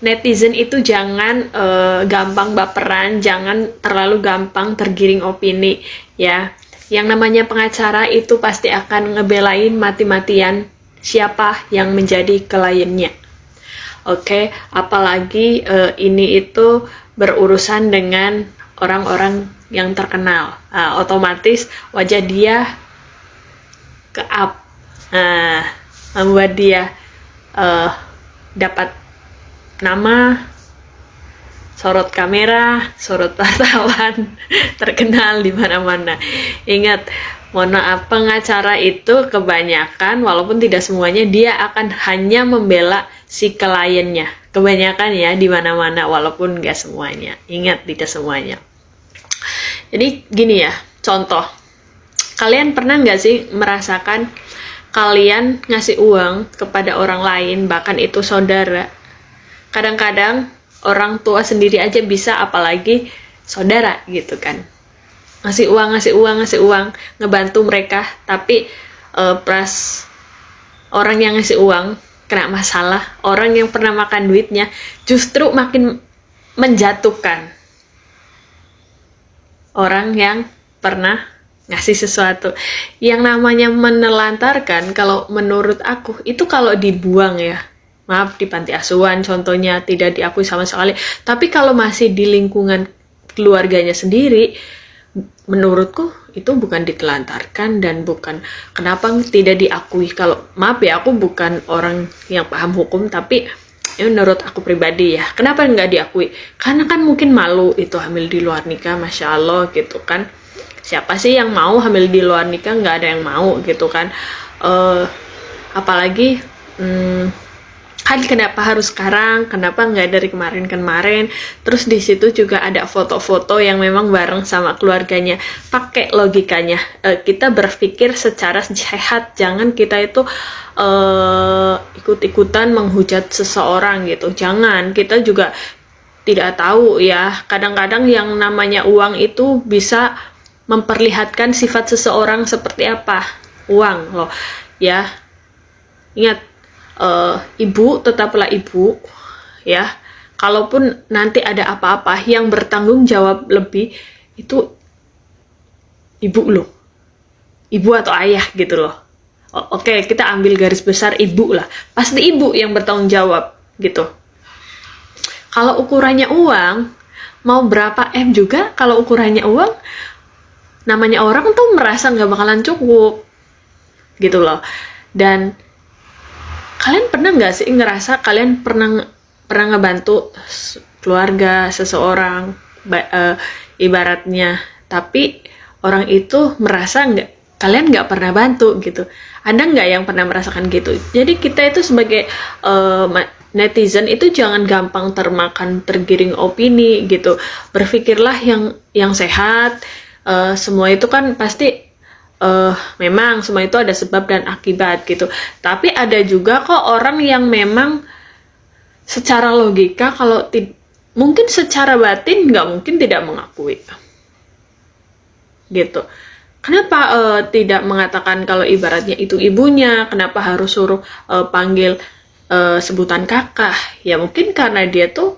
netizen itu jangan gampang baperan, jangan terlalu gampang tergiring opini ya. Yang namanya pengacara itu pasti akan ngebelain mati-matian siapa yang menjadi kliennya. Oke, apalagi ini itu berurusan dengan orang-orang yang terkenal. Otomatis wajah dia ke-up. Membuat dia dapat nama, sorot kamera, sorot wartawan, terkenal di mana-mana. Ingat, mohon maaf, pengacara itu kebanyakan, walaupun tidak semuanya, dia akan hanya membela si kliennya. Kebanyakan ya, di mana-mana, walaupun nggak semuanya. Ingat, tidak semuanya. Jadi gini ya, contoh. Kalian pernah nggak sih merasakan kalian ngasih uang kepada orang lain, bahkan itu saudara? Kadang-kadang orang tua sendiri aja bisa, apalagi saudara gitu kan. Ngasih uang, ngebantu mereka, tapi pas orang yang ngasih uang kena masalah, orang yang pernah makan duitnya justru makin menjatuhkan orang yang pernah ngasih sesuatu. Yang namanya menelantarkan, kalau menurut aku, itu kalau dibuang ya, maaf, di panti asuhan contohnya, tidak diakui sama sekali. Tapi kalau masih di lingkungan keluarganya sendiri, menurutku itu bukan ditelantarkan dan bukan kenapa tidak diakui. Kalau maaf ya, aku bukan orang yang paham hukum, tapi ya menurut aku pribadi ya, kenapa nggak diakui? Karena kan mungkin malu itu hamil di luar nikah, Masya Allah gitu kan. Siapa sih yang mau hamil di luar nikah? Nggak ada yang mau gitu kan. Apalagi kan kenapa harus sekarang, kenapa nggak dari kemarin-kemarin. Terus di situ juga ada foto-foto yang memang bareng sama keluarganya. Pakai logikanya, kita berpikir secara sehat, jangan kita itu ikut-ikutan menghujat seseorang gitu. Jangan, kita juga tidak tahu ya, kadang-kadang yang namanya uang itu bisa memperlihatkan sifat seseorang seperti apa. Uang loh ya, ingat, ibu tetaplah ibu ya. Kalaupun nanti ada apa-apa, yang bertanggung jawab lebih itu ibu loh, ibu atau ayah gitu loh. Oke, kita ambil garis besar ibu lah, pasti ibu yang bertanggung jawab gitu. Kalau ukurannya uang, mau berapa M juga, kalau ukurannya uang, namanya orang tuh merasa nggak bakalan cukup gitu loh. Dan kalian pernah nggak sih ngerasa kalian pernah ngebantu keluarga seseorang, ibaratnya, tapi orang itu merasa kalian nggak pernah bantu gitu? Ada nggak yang pernah merasakan gitu? Jadi kita itu sebagai netizen itu jangan gampang tergiring opini gitu. Berpikirlah yang sehat. Semua itu kan pasti memang semua itu ada sebab dan akibat gitu. Tapi ada juga kok orang yang memang secara logika, kalau mungkin secara batin nggak mungkin tidak mengakui gitu. Kenapa tidak mengatakan kalau ibaratnya itu ibunya? Kenapa harus suruh panggil sebutan kakak? Ya mungkin karena dia tuh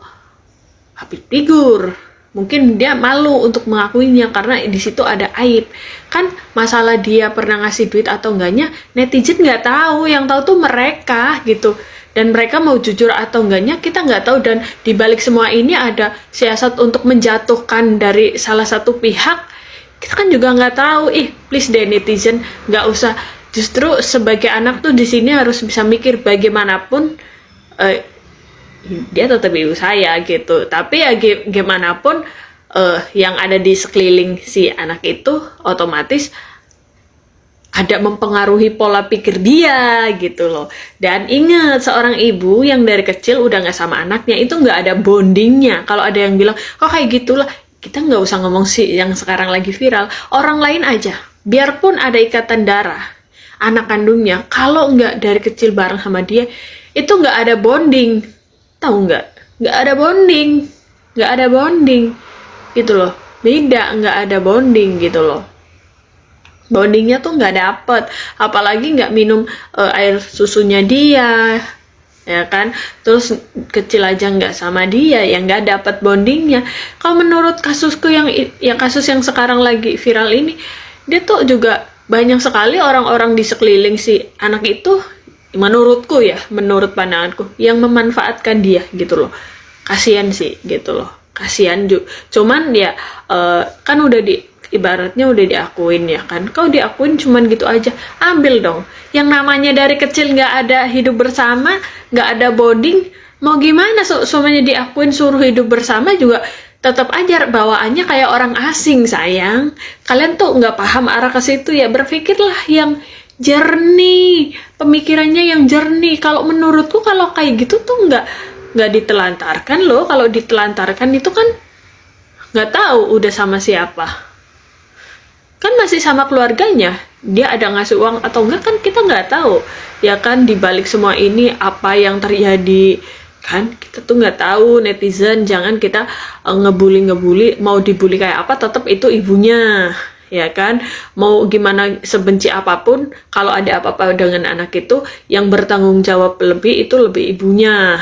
public figure. Mungkin dia malu untuk mengakuinya karena di situ ada aib. Kan masalah dia pernah ngasih duit atau enggaknya, netizen nggak tahu. Yang tahu tuh mereka gitu. Dan mereka mau jujur atau enggaknya kita nggak tahu. Dan dibalik semua ini ada siasat untuk menjatuhkan dari salah satu pihak. Kita kan juga nggak tahu. Please deh netizen, nggak usah. Justru sebagai anak tuh di sini harus bisa mikir bagaimanapun. Dia tetap ibu saya gitu, tapi ya gimana pun yang ada di sekeliling si anak itu otomatis ada mempengaruhi pola pikir dia gitu loh. Dan ingat, seorang ibu yang dari kecil udah nggak sama anaknya itu nggak ada bondingnya. Kalau ada yang bilang kok kayak gitulah, kita nggak usah ngomong sih yang sekarang lagi viral, orang lain aja, biarpun ada ikatan darah anak kandungnya, kalau nggak dari kecil bareng sama dia itu nggak ada bonding. Tahu nggak ada bonding gitu loh. Beda, nggak ada bonding gitu loh. Bondingnya tuh nggak dapet, apalagi nggak minum air susunya dia ya kan? Terus kecil aja nggak sama dia, yang nggak dapat bondingnya. Kalau menurut kasusku yang kasus yang sekarang lagi viral ini, dia tuh juga banyak sekali orang-orang di sekeliling si anak itu, menurutku ya, menurut pandanganku, yang memanfaatkan dia gitu loh. Kasian sih gitu loh, kasian juga. Cuman ya kan udah ibaratnya udah diakuin ya kan. Kau diakuin cuman gitu aja, ambil dong. Yang namanya dari kecil nggak ada hidup bersama, nggak ada bonding, mau gimana semuanya diakuin suruh hidup bersama juga tetap aja bawaannya kayak orang asing sayang. Kalian tuh nggak paham arah ke situ ya, berpikirlah yang jernih, pemikirannya yang jernih. Kalau menurutku kalau kayak gitu tuh nggak ditelantarkan loh. Kalau ditelantarkan itu kan nggak tahu udah sama siapa, kan masih sama keluarganya, dia ada ngasih uang atau enggak kan kita nggak tahu ya kan. Dibalik semua ini apa yang terjadi kan kita tuh nggak tahu. Netizen jangan kita ngebully, mau dibully kayak apa tetap itu ibunya ya kan. Mau gimana sebenci apapun, kalau ada apa-apa dengan anak itu yang bertanggung jawab lebih itu lebih ibunya.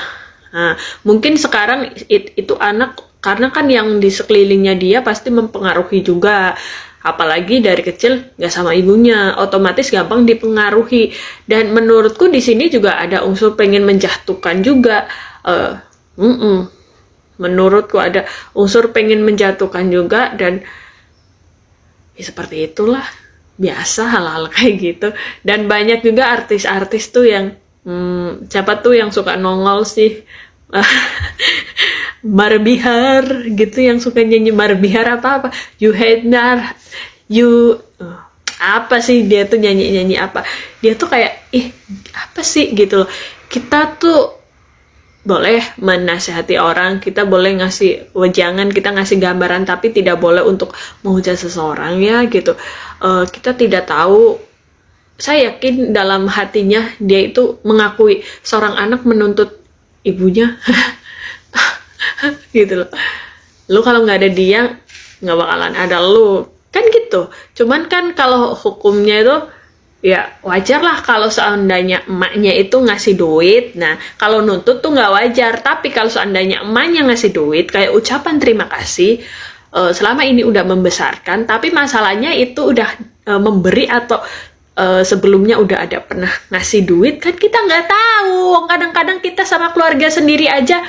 Nah, mungkin sekarang itu anak karena kan yang di sekelilingnya dia pasti mempengaruhi juga. Apalagi dari kecil nggak sama ibunya, otomatis gampang dipengaruhi. Dan menurutku di sini juga ada unsur pengen menjatuhkan juga. Menurutku ada unsur pengen menjatuhkan juga, dan ya seperti itulah, biasa hal-hal kayak gitu. Dan banyak juga artis-artis tuh yang siapa tuh yang suka nongol sih, Marbihar gitu, yang suka nyanyi Marbihar apa you hate nar you apa sih, dia tuh nyanyi apa, dia tuh kayak apa sih gitu loh. Kita tuh boleh menasihati orang, kita boleh ngasih wejangan, kita ngasih gambaran, tapi tidak boleh untuk menghujat seseorang ya gitu. Kita tidak tahu, saya yakin dalam hatinya dia itu mengakui seorang anak menuntut ibunya gitu loh. Lu kalau nggak ada dia nggak bakalan ada lu kan gitu. Cuman kan kalau hukumnya itu ya wajar lah kalau seandainya emaknya itu ngasih duit. Nah kalau nuntut tuh nggak wajar. Tapi kalau seandainya emaknya ngasih duit kayak ucapan terima kasih, selama ini udah membesarkan, tapi masalahnya itu udah memberi atau sebelumnya udah ada pernah ngasih duit, kan kita nggak tahu. Kadang-kadang kita sama keluarga sendiri aja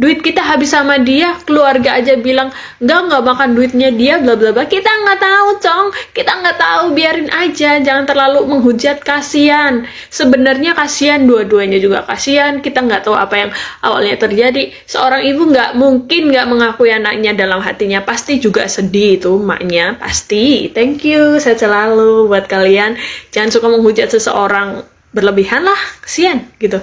duit kita habis sama dia, keluarga aja bilang nggak makan duitnya dia bla bla bla. Kita nggak tahu cong, kita nggak tahu, biarin aja, jangan terlalu menghujat. Kasihan, sebenarnya kasihan, dua-duanya juga kasihan. Kita nggak tahu apa yang awalnya terjadi. Seorang ibu nggak mungkin nggak mengakui anaknya, dalam hatinya pasti juga sedih itu maknya pasti. Thank you, saya selalu buat kalian, jangan suka menghujat seseorang berlebihan lah, kasihan gitu.